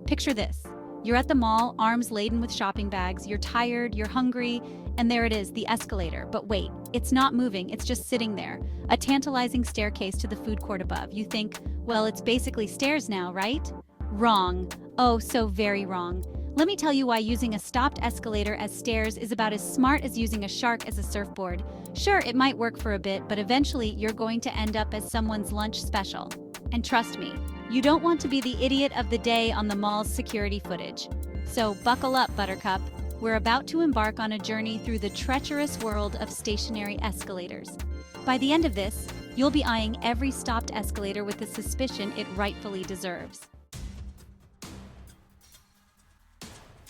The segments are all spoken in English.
Picture this. You're at the mall, arms laden with shopping bags, you're tired, you're hungry, and there it is, the escalator. But wait, it's not moving, it's just sitting there. A tantalizing staircase to the food court above. You think, well, it's basically stairs now, right? Wrong. Oh, so very wrong. Let me tell you why using a stopped escalator as stairs is about as smart as using a shark as a surfboard. Sure, it might work for a bit, but eventually you're going to end up as someone's lunch special. And trust me, you don't want to be the idiot of the day on the mall's security footage. So buckle up, Buttercup. We're about to embark on a journey through the treacherous world of stationary escalators. By the end of this, you'll be eyeing every stopped escalator with the suspicion it rightfully deserves.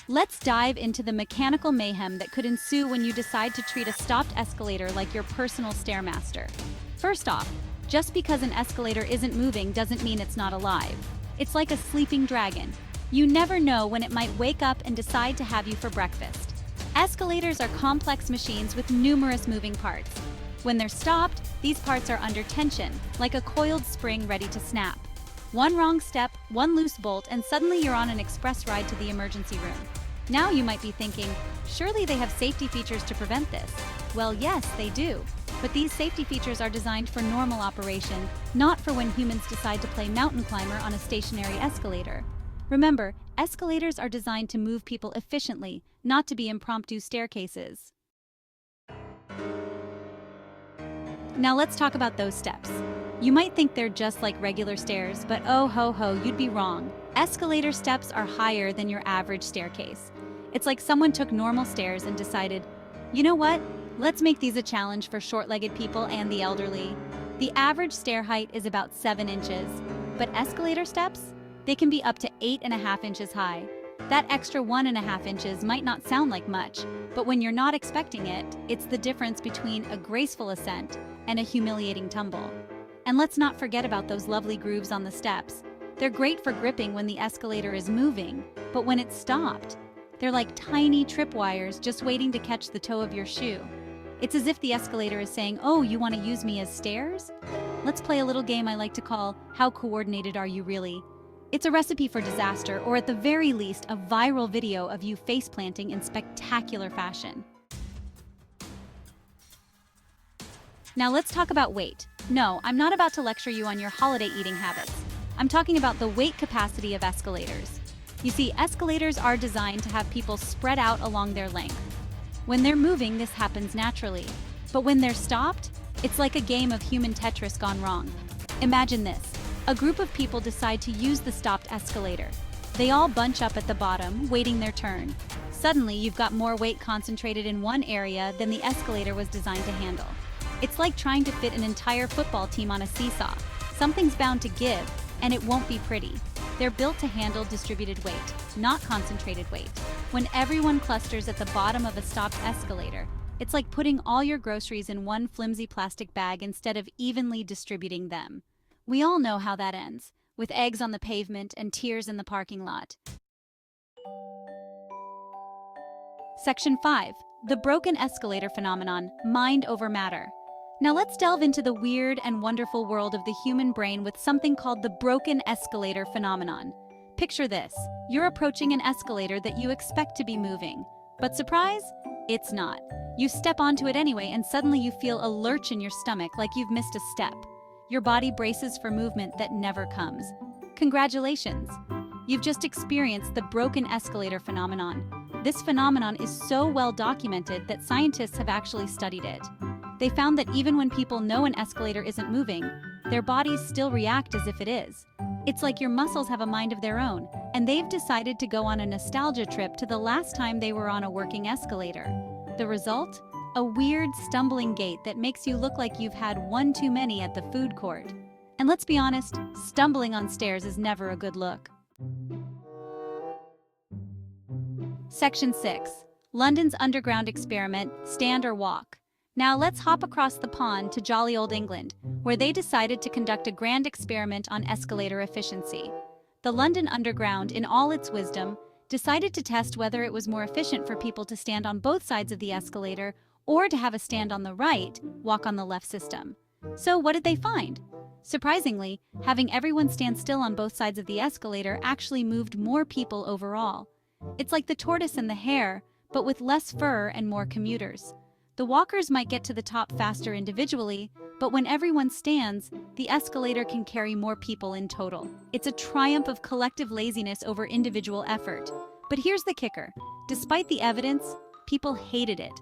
Let's dive into the mechanical mayhem that could ensue when you decide to treat a stopped escalator like your personal stairmaster. First off, just because an escalator isn't moving doesn't mean it's not alive. It's like a sleeping dragon. You never know when it might wake up and decide to have you for breakfast. Escalators are complex machines with numerous moving parts. When they're stopped, these parts are under tension, like a coiled spring ready to snap. One wrong step, one loose bolt, and suddenly you're on an express ride to the emergency room. Now you might be thinking, surely they have safety features to prevent this. Well, yes, they do. But these safety features are designed for normal operation, not for when humans decide to play mountain climber on a stationary escalator. Remember, escalators are designed to move people efficiently, not to be impromptu staircases. Now let's talk about those steps. You might think they're just like regular stairs, but oh ho ho, you'd be wrong. Escalator steps are higher than your average staircase. It's like someone took normal stairs and decided, you know what? Let's make these a challenge for short-legged people and the elderly. The average stair height is about 7 inches, but escalator steps? They can be up to 8.5 inches high. That extra 1.5 inches might not sound like much, but when you're not expecting it, it's the difference between a graceful ascent and a humiliating tumble. And let's not forget about those lovely grooves on the steps. They're great for gripping when the escalator is moving, but when it's stopped, they're like tiny tripwires just waiting to catch the toe of your shoe. It's as if the escalator is saying, oh, you want to use me as stairs? Let's play a little game I like to call, How Coordinated Are You Really? It's a recipe for disaster, or at the very least, a viral video of you face-planting in spectacular fashion. Now let's talk about weight. No, I'm not about to lecture you on your holiday eating habits. I'm talking about the weight capacity of escalators. You see, escalators are designed to have people spread out along their length. When they're moving, this happens naturally. But when they're stopped, it's like a game of human Tetris gone wrong. Imagine this. A group of people decide to use the stopped escalator. They all bunch up at the bottom, waiting their turn. Suddenly, you've got more weight concentrated in one area than the escalator was designed to handle. It's like trying to fit an entire football team on a seesaw. Something's bound to give, and it won't be pretty. They're built to handle distributed weight, not concentrated weight. When everyone clusters at the bottom of a stopped escalator, it's like putting all your groceries in one flimsy plastic bag instead of evenly distributing them. We all know how that ends, with eggs on the pavement and tears in the parking lot. Section 5. The broken escalator phenomenon, mind over matter. Now let's delve into the weird and wonderful world of the human brain with something called the broken escalator phenomenon. Picture this. You're approaching an escalator that you expect to be moving. But surprise, it's not. You step onto it anyway and suddenly you feel a lurch in your stomach like you've missed a step. Your body braces for movement that never comes. Congratulations! You've just experienced the broken escalator phenomenon. This phenomenon is so well documented that scientists have actually studied it. They found that even when people know an escalator isn't moving, their bodies still react as if it is. It's like your muscles have a mind of their own, and they've decided to go on a nostalgia trip to the last time they were on a working escalator. The result? A weird, stumbling gait that makes you look like you've had one too many at the food court. And let's be honest, stumbling on stairs is never a good look. Section 6. London's Underground Experiment, Stand or Walk. Now let's hop across the pond to jolly old England, where they decided to conduct a grand experiment on escalator efficiency. The London Underground, in all its wisdom, decided to test whether it was more efficient for people to stand on both sides of the escalator or to have a stand on the right, walk on the left system. So what did they find? Surprisingly, having everyone stand still on both sides of the escalator actually moved more people overall. It's like the tortoise and the hare, but with less fur and more commuters. The walkers might get to the top faster individually, but when everyone stands, the escalator can carry more people in total. It's a triumph of collective laziness over individual effort. But here's the kicker. Despite the evidence, people hated it.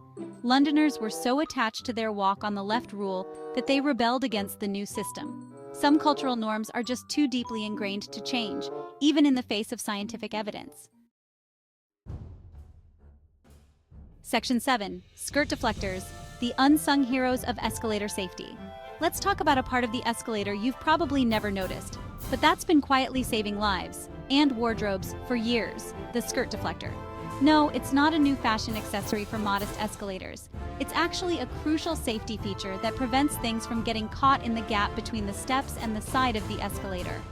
Londoners were so attached to their walk on the left rule that they rebelled against the new system. Some cultural norms are just too deeply ingrained to change, even in the face of scientific evidence. Section 7. Skirt deflectors, the unsung heroes of escalator safety. Let's talk about a part of the escalator you've probably never noticed, but that's been quietly saving lives and wardrobes for years: the skirt deflector. No, it's not a new fashion accessory for modest escalators. It's actually a crucial safety feature that prevents things from getting caught in the gap between the steps and the side of the escalator.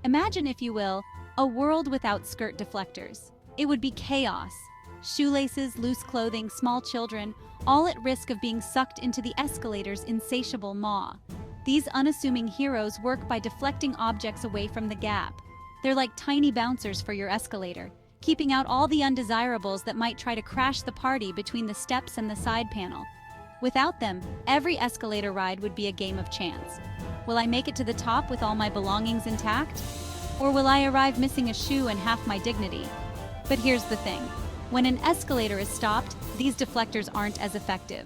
Imagine, if you will, a world without skirt deflectors. It would be chaos. Shoelaces, loose clothing, small children, all at risk of being sucked into the escalator's insatiable maw. These unassuming heroes work by deflecting objects away from the gap. They're like tiny bouncers for your escalator, keeping out all the undesirables that might try to crash the party between the steps and the side panel. Without them, every escalator ride would be a game of chance. Will I make it to the top with all my belongings intact? Or will I arrive missing a shoe and half my dignity? But here's the thing. When an escalator is stopped, these deflectors aren't as effective.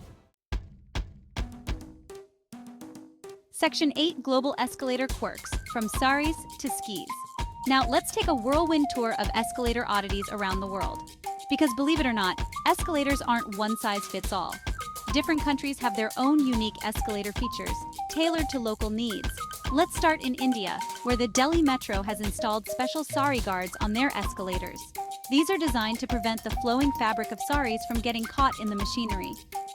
Section 8. Global escalator quirks, from Saris to skis. Now, let's take a whirlwind tour of escalator oddities around the world. Because believe it or not, escalators aren't one size fits all. Different countries have their own unique escalator features, tailored to local needs. Let's start in India, where the Delhi Metro has installed special sari guards on their escalators. These are designed to prevent the flowing fabric of saris from getting caught in the machinery.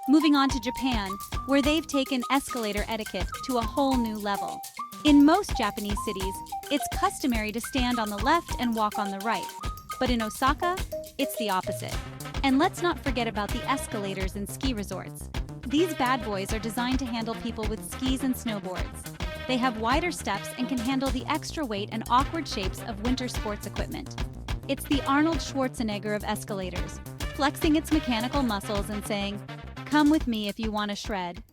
Moving on to Japan, where they've taken escalator etiquette to a whole new level. In most Japanese cities, it's customary to stand on the left and walk on the right. But in Osaka, it's the opposite. And let's not forget about the escalators in ski resorts. These bad boys are designed to handle people with skis and snowboards. They have wider steps and can handle the extra weight and awkward shapes of winter sports equipment. It's the Arnold Schwarzenegger of escalators, flexing its mechanical muscles and saying, "Come with me if you want to shred."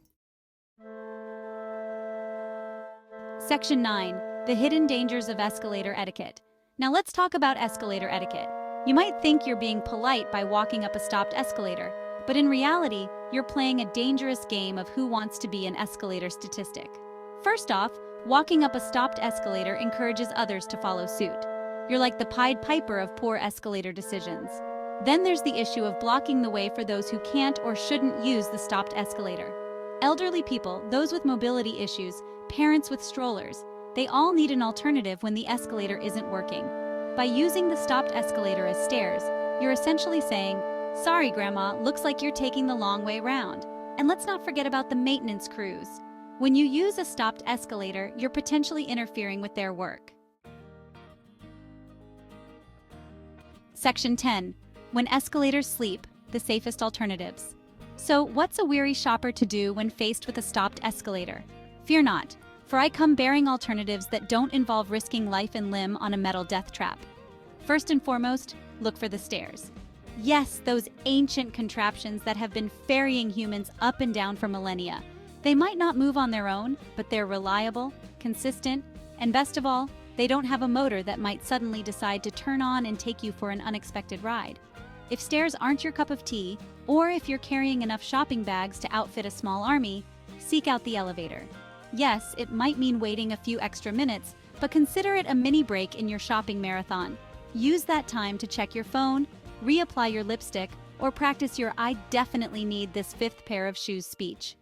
Section 9. The hidden dangers of escalator etiquette. Now let's talk about escalator etiquette. You might think you're being polite by walking up a stopped escalator, but in reality, you're playing a dangerous game of who wants to be an escalator statistic. First off, walking up a stopped escalator encourages others to follow suit. You're like the Pied Piper of poor escalator decisions. Then there's the issue of blocking the way for those who can't or shouldn't use the stopped escalator. Elderly people, those with mobility issues, parents with strollers, they all need an alternative when the escalator isn't working. By using the stopped escalator as stairs, you're essentially saying, "Sorry, Grandma, looks like you're taking the long way round." And let's not forget about the maintenance crews. When you use a stopped escalator, you're potentially interfering with their work. Section 10. When escalators sleep, the safest alternatives. So, what's a weary shopper to do when faced with a stopped escalator? Fear not, for I come bearing alternatives that don't involve risking life and limb on a metal death trap. First and foremost, look for the stairs. Yes, those ancient contraptions that have been ferrying humans up and down for millennia. They might not move on their own, but they're reliable, consistent, and best of all, they don't have a motor that might suddenly decide to turn on and take you for an unexpected ride. If stairs aren't your cup of tea, or if you're carrying enough shopping bags to outfit a small army, seek out the elevator. Yes, it might mean waiting a few extra minutes, but consider it a mini break in your shopping marathon. Use that time to check your phone, reapply your lipstick, or practice your "I definitely need this fifth pair of shoes" speech.